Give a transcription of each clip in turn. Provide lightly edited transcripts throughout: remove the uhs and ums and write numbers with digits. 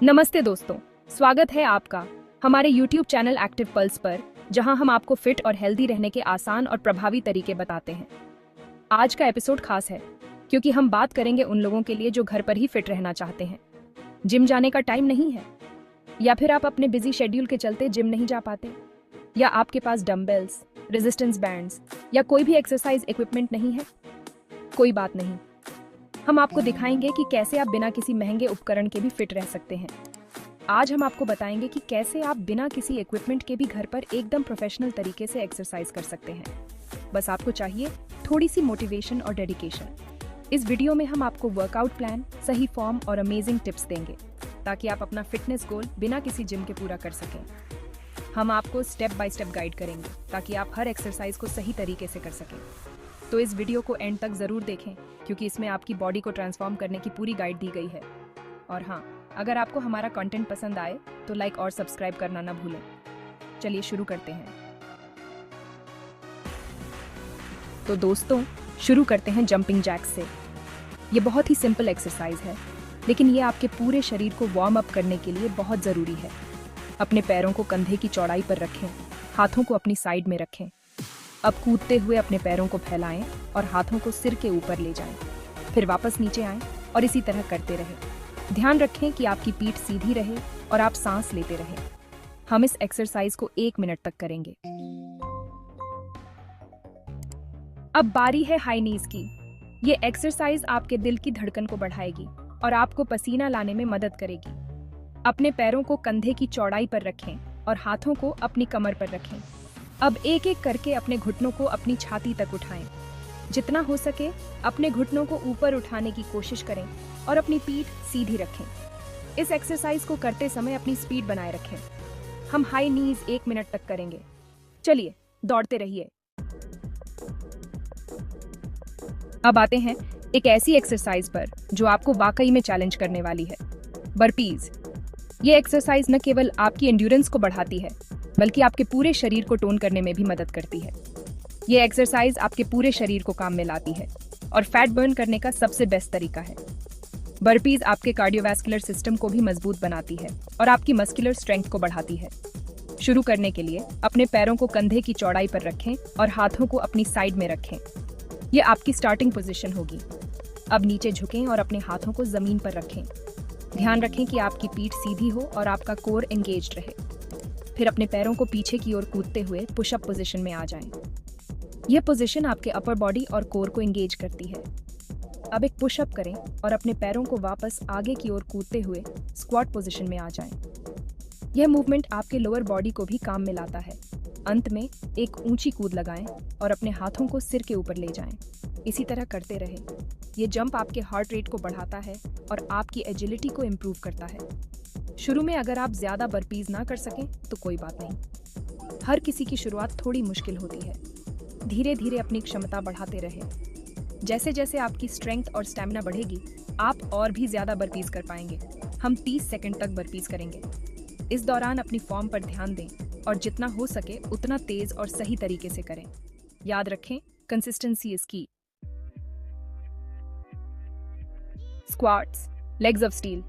नमस्ते दोस्तों, स्वागत है आपका हमारे YouTube चैनल एक्टिव पल्स पर, जहां हम आपको फिट और हेल्दी रहने के आसान और प्रभावी तरीके बताते हैं। आज का एपिसोड खास है क्योंकि हम बात करेंगे उन लोगों के लिए जो घर पर ही फिट रहना चाहते हैं। जिम जाने का टाइम नहीं है, या फिर आप अपने बिजी शेड्यूल के चलते जिम नहीं जा पाते, या आपके पास डंबल्स, रेजिस्टेंस बैंड्स या कोई भी एक्सरसाइज इक्विपमेंट नहीं है। कोई बात नहीं, हम आपको दिखाएंगे कि कैसे आप बिना किसी महंगे उपकरण के भी फिट रह सकते हैं। आज हम आपको बताएंगे कि कैसे आप बिना किसी इक्विपमेंट के भी घर पर एकदम प्रोफेशनल तरीके से एक्सरसाइज कर सकते हैं। बस आपको चाहिए थोड़ी सी मोटिवेशन और डेडिकेशन। इस वीडियो में हम आपको वर्कआउट प्लान, सही फॉर्म और अमेजिंग टिप्स देंगे ताकि आप अपना फिटनेस गोल बिना किसी जिम के पूरा कर सकें। हम आपको स्टेप बाय स्टेप गाइड करेंगे ताकि आप हर एक्सरसाइज को सही तरीके से कर सकें। तो इस वीडियो को एंड तक जरूर देखें क्योंकि इसमें आपकी बॉडी को ट्रांसफॉर्म करने की पूरी गाइड दी गई है। और हाँ, अगर आपको हमारा कंटेंट पसंद आए तो लाइक और सब्सक्राइब करना ना भूलें। चलिए शुरू करते हैं। तो दोस्तों, शुरू करते हैं जंपिंग जैक्स से। ये बहुत ही सिंपल एक्सरसाइज है, लेकिन ये आपके पूरे शरीर को वार्म अप करने के लिए बहुत ज़रूरी है। अपने पैरों को कंधे की चौड़ाई पर रखें, हाथों को अपनी साइड में रखें। अब कूदते हुए अपने पैरों को फैलाएं और हाथों को सिर के ऊपर ले जाएं। फिर वापस नीचे आएं और इसी तरह करते रहें। ध्यान रखें कि आपकी पीठ सीधी रहे और आप सांस लेते रहें। हम इस एक्सरसाइज को 1 मिनट तक करेंगे। अब बारी है हाई नीज की। ये एक्सरसाइज आपके दिल की धड़कन को बढ़ाएगी और आपको पसीना लाने में मदद करेगी। अपने पैरों को कंधे की चौड़ाई पर रखें और हाथों को अपनी कमर पर रखें। अब एक एक करके अपने घुटनों को अपनी छाती तक उठाएं। जितना हो सके अपने घुटनों को ऊपर उठाने की कोशिश करें और अपनी पीठ सीधी रखें। इस एक्सरसाइज को करते समय अपनी स्पीड बनाए रखें। हम हाई नीज 1 मिनट तक करेंगे। चलिए, दौड़ते रहिए। अब आते हैं एक ऐसी एक्सरसाइज पर जो आपको वाकई में चैलेंज करने वाली है, बर्पीज। ये एक्सरसाइज न केवल आपकी एंड्योरेंस को बढ़ाती है, बल्कि आपके पूरे शरीर को टोन करने में भी मदद करती है। ये एक्सरसाइज आपके पूरे शरीर को काम में लाती है और फैट बर्न करने का सबसे बेस्ट तरीका है। बर्पीज आपके कार्डियोवैस्कुलर सिस्टम को भी मजबूत बनाती है और आपकी मस्कुलर स्ट्रेंथ को बढ़ाती है। शुरू करने के लिए अपने पैरों को कंधे की चौड़ाई पर रखें और हाथों को अपनी साइड में रखें। ये आपकी स्टार्टिंग पोजीशन होगी। अब नीचे झुकें और अपने हाथों को जमीन पर रखें। ध्यान रखें कि आपकी पीठ सीधी हो और आपका कोर एंगेज्ड रहे। फिर अपने पैरों को पीछे की ओर कूदते हुए पुशअप पोजीशन में आ जाएं। यह पोजीशन आपके अपर बॉडी और कोर को एंगेज करती है। अब एक पुशअप करें और अपने पैरों को वापस आगे की ओर कूदते हुए स्क्वाट पोजीशन में आ जाएं। यह मूवमेंट आपके लोअर बॉडी को भी काम में लाता है। अंत में एक ऊंची कूद लगाएं और अपने हाथों को सिर के ऊपर ले जाएं। इसी तरह करते रहें। ये जंप आपके हार्ट रेट को बढ़ाता है और आपकी एजिलिटी को इम्प्रूव करता है। शुरू में अगर आप ज्यादा बर्पीज ना कर सकें तो कोई बात नहीं। हर किसी की शुरुआत थोड़ी मुश्किल होती है। धीरे धीरे अपनी क्षमता बढ़ाते रहें। जैसे जैसे आपकी स्ट्रेंथ और स्टैमिना बढ़ेगी, आप और भी ज्यादा बर्पीज कर पाएंगे। हम 30 सेकंड तक बर्पीज करेंगे। इस दौरान अपनी फॉर्म पर ध्यान दें और जितना हो सके उतना तेज और सही तरीके से करें। याद रखें, कंसिस्टेंसी इज की। Squats, legs of steel.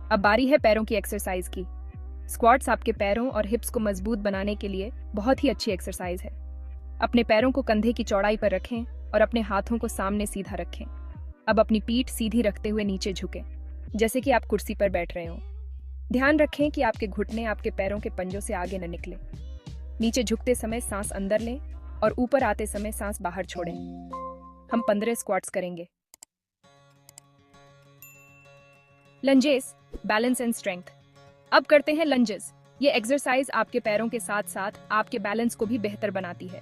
अब बारी है पैरों की एक्सरसाइज की। स्क्वाट्स आपके पैरों और हिप्स को मजबूत बनाने के लिए बहुत ही अच्छी एक्सरसाइज है। अपने पैरों को कंधे की चौड़ाई पर रखें और अपने हाथों को सामने सीधा रखें। अब अपनी पीठ सीधी रखते हुए नीचे झुकें, जैसे कि आप कुर्सी पर बैठ रहे हो। ध्यान रखें कि आपके घुटने आपके पैरों के पंजों से आगे न निकले। नीचे झुकते समय सांस अंदर लें और ऊपर आते समय सांस बाहर छोड़ें। हम 15 स्क्वाट्स करेंगे। Lunges, balance and strength. अब करते हैं लंजेस। ये एक्सरसाइज आपके पैरों के साथ साथ आपके बैलेंस को भी बेहतर बनाती है।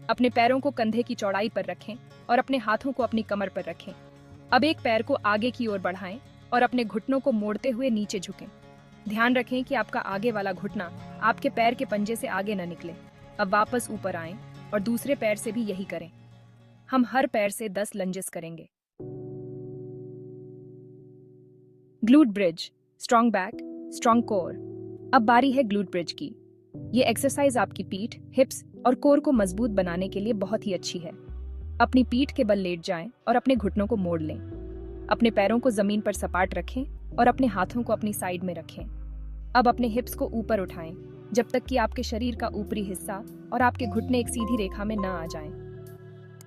अपने पैरों को कंधे की चौड़ाई पर रखें और अपने हाथों को अपनी कमर पर रखें। अब एक पैर को आगे की ओर बढ़ाएं और अपने घुटनों को मोड़ते हुए नीचे झुकें। ध्यान रखें कि आपका आगे वाला घुटना आपके पैर के पंजे से आगे न निकले। अब वापस ऊपर आएं और दूसरे पैर से भी यही करें। हम हर पैर से 10 लंजेस करेंगे। Glute bridge, strong back, strong core. अब बारी है ग्लूट ब्रिज की। ये एक्सरसाइज आपकी पीठ, हिप्स और कोर को मजबूत बनाने के लिए बहुत ही अच्छी है। अपनी पीठ के बल लेट जाएं और अपने घुटनों को मोड़ लें। अपने पैरों को जमीन पर सपाट रखें और अपने हाथों को अपनी साइड में रखें। अब अपने हिप्स को ऊपर उठाएं जब तक कि आपके शरीर का ऊपरी हिस्सा और आपके घुटने एक सीधी रेखा में न आ जाएं।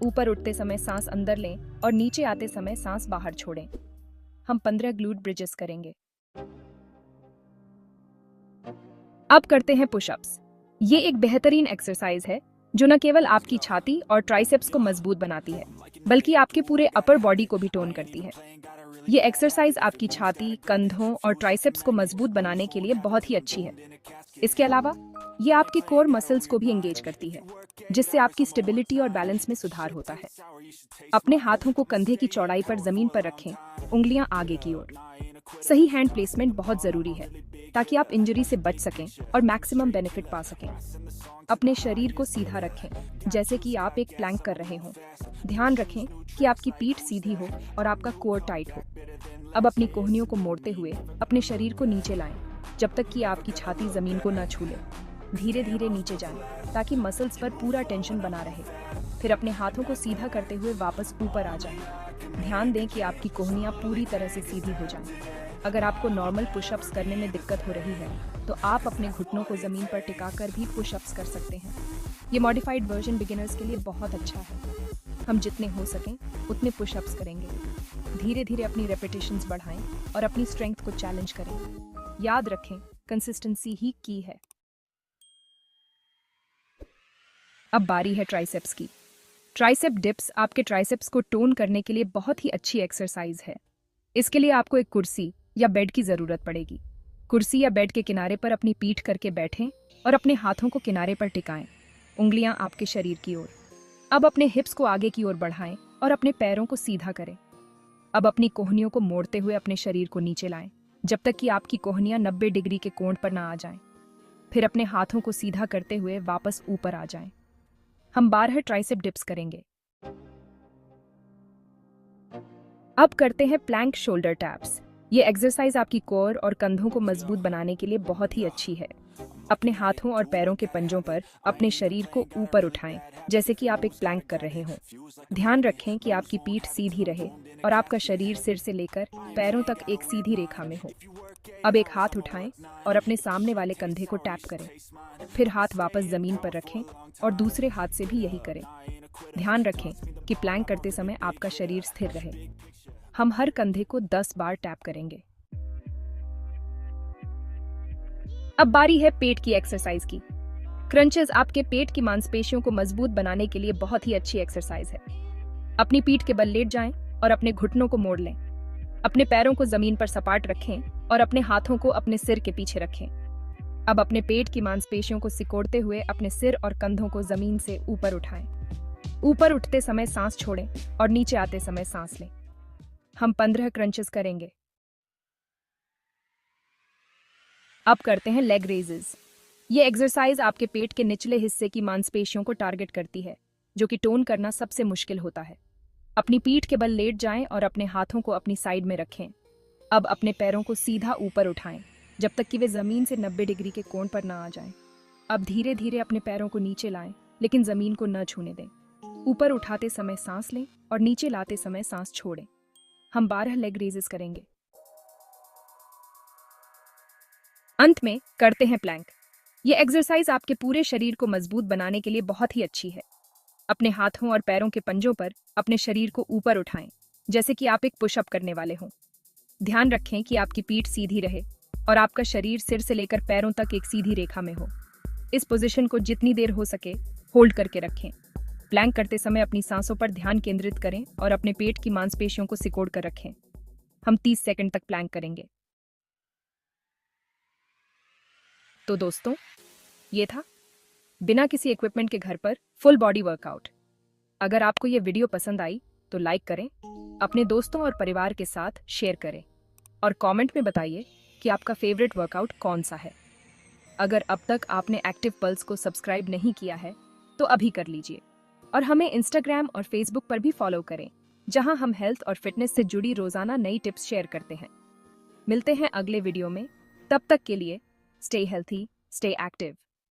ऊपर उठते समय सांस अंदर लें और नीचे आते समय सांस बाहर छोड़ें। हम 15 ग्लूट ब्रिजेस करेंगे। अब करते हैं पुशअप्स। ये एक बेहतरीन एक्सरसाइज है जो न केवल आपकी छाती और ट्राइसेप्स को मजबूत बनाती है, बल्कि आपके पूरे अपर बॉडी को भी टोन करती है। ये एक्सरसाइज आपकी छाती, कंधों और ट्राइसेप्स को मजबूत बनाने के लिए बहुत ही अच्छी है। इसके अलावा ये आपके कोर मसल्स को भी एंगेज करती है, जिससे आपकी स्टेबिलिटी और बैलेंस में सुधार होता है। अपने हाथों को कंधे की चौड़ाई पर जमीन पर रखें, उंगलियां आगे की ओर। सही हैंड प्लेसमेंट बहुत जरूरी है ताकि आप इंजरी से बच सकें और मैक्सिमम बेनिफिट पा सकें। अपने शरीर को सीधा रखें, जैसे कि आप एक प्लैंक कर रहे हों। ध्यान रखें कि आपकी पीठ सीधी हो और आपका कोर टाइट हो। अब अपनी कोहनियों को मोड़ते हुए अपने शरीर को नीचे लाएं, जब तक कि आपकी छाती जमीन को न छू ले। धीरे धीरे नीचे जाएं ताकि मसल्स पर पूरा टेंशन बना रहे। फिर अपने हाथों को सीधा करते हुए वापस ऊपर आ जाएं। ध्यान दें कि आपकी कोहनियां पूरी तरह से सीधी हो जाएं। अगर आपको नॉर्मल पुशअप्स करने में दिक्कत हो रही है तो आप अपने घुटनों को जमीन पर टिकाकर भी पुशअप्स कर सकते हैं। ये मॉडिफाइड वर्जन बिगिनर्स के लिए बहुत अच्छा है। हम जितने हो सकें उतने पुशअप्स करेंगे। धीरे धीरे अपनी रेपिटेशंस बढ़ाएं और अपनी स्ट्रेंथ को चैलेंज करें। याद रखें, कंसिस्टेंसी ही की है। अब बारी है ट्राइसेप्स की। ट्राइसेप डिप्स आपके ट्राइसेप्स को टोन करने के लिए बहुत ही अच्छी एक्सरसाइज है। इसके लिए आपको एक कुर्सी या बेड की जरूरत पड़ेगी। कुर्सी या बेड के किनारे पर अपनी पीठ करके बैठें और अपने हाथों को किनारे पर टिकाएं, उंगलियां आपके शरीर की ओर। अब अपने हिप्स को आगे की ओर बढ़ाएं और अपने पैरों को सीधा करें। अब अपनी कोहनियों को मोड़ते हुए अपने शरीर को नीचे लाएं, जब तक कि आपकी कोहनियां 90 डिग्री के कोण पर ना आ जाएं। फिर अपने हाथों को सीधा करते हुए वापस ऊपर आ जाएं। हम 12 ट्राइसेप डिप्स करेंगे। अब करते हैं प्लैंक शोल्डर टैप्स। ये एक्सरसाइज आपकी कोर और कंधों को मजबूत बनाने के लिए बहुत ही अच्छी है। अपने हाथों और पैरों के पंजों पर अपने शरीर को ऊपर उठाएं, जैसे कि आप एक प्लैंक कर रहे हों। ध्यान रखें कि आपकी पीठ सीधी रहे और आपका शरीर सिर से लेकर पैरों तक एक सीधी रेखा में हो। अब एक हाथ उठाएं और अपने सामने वाले कंधे को टैप करें। फिर हाथ वापस जमीन पर रखें और दूसरे हाथ से भी यही करें। ध्यान रखें कि प्लैंक करते समय आपका शरीर स्थिर रहे। हम हर कंधे को 10 बार टैप करेंगे। अब बारी है पेट की एक्सरसाइज की। क्रंचेस आपके पेट की मांसपेशियों को मजबूत बनाने के लिए बहुत ही अच्छी एक्सरसाइज है। अपनी पीठ के बल लेट जाएं और अपने घुटनों को मोड़ लें। अपने पैरों को जमीन पर सपाट रखें और अपने हाथों को अपने सिर के पीछे रखें। अब अपने पेट की मांसपेशियों को सिकोड़ते हुए अपने सिर और कंधों को जमीन से ऊपर उठाएं। ऊपर उठते समय सांस छोड़ें और नीचे आते समय सांस लें। हम 15 क्रंचेस करेंगे। अब करते हैं लेग रेजेस। ये एक्सरसाइज आपके पेट के निचले हिस्से की मांसपेशियों को टारगेट करती है, जो कि टोन करना सबसे मुश्किल होता है। अपनी पीठ के बल लेट जाएं और अपने हाथों को अपनी साइड में रखें। अब अपने पैरों को सीधा ऊपर उठाएं, जब तक कि वे जमीन से 90 डिग्री के कोण पर ना आ जाएं। अब धीरे धीरे अपने पैरों को नीचे लाएं, लेकिन जमीन को न छूने दें। ऊपर उठाते समय सांस लें और नीचे लाते समय सांस छोड़ें। हम 12 लेग रेजेस करेंगे। अंत में करते हैं प्लैंक। ये एक्सरसाइज आपके पूरे शरीर को मजबूत बनाने के लिए बहुत ही अच्छी है। अपने हाथों और पैरों के पंजों पर अपने शरीर को ऊपर उठाएं, जैसे कि आप एक पुशअप करने वाले हों। ध्यान रखें कि आपकी पीठ सीधी रहे और आपका शरीर सिर से लेकर पैरों तक एक सीधी रेखा में हो। इस पोजीशन को जितनी देर हो सके होल्ड करके रखें। प्लैंक करते समय अपनी सांसों पर ध्यान केंद्रित करें और अपने पेट की मांसपेशियों को सिकोड़ कर रखें। हम 30 सेकंड तक प्लैंक करेंगे। तो दोस्तों, ये था बिना किसी इक्विपमेंट के घर पर फुल बॉडी वर्कआउट। अगर आपको ये वीडियो पसंद आई तो लाइक करें, अपने दोस्तों और परिवार के साथ शेयर करें और कमेंट में बताइए कि आपका फेवरेट वर्कआउट कौन सा है। अगर अब तक आपने एक्टिव पल्स को सब्सक्राइब नहीं किया है तो अभी कर लीजिए और हमें इंस्टाग्राम और फेसबुक पर भी फॉलो करें, जहां हम हेल्थ और फिटनेस से जुड़ी रोजाना नई टिप्स शेयर करते हैं। मिलते हैं अगले वीडियो में। तब तक के लिए स्टे हेल्थी, स्टे एक्टिव।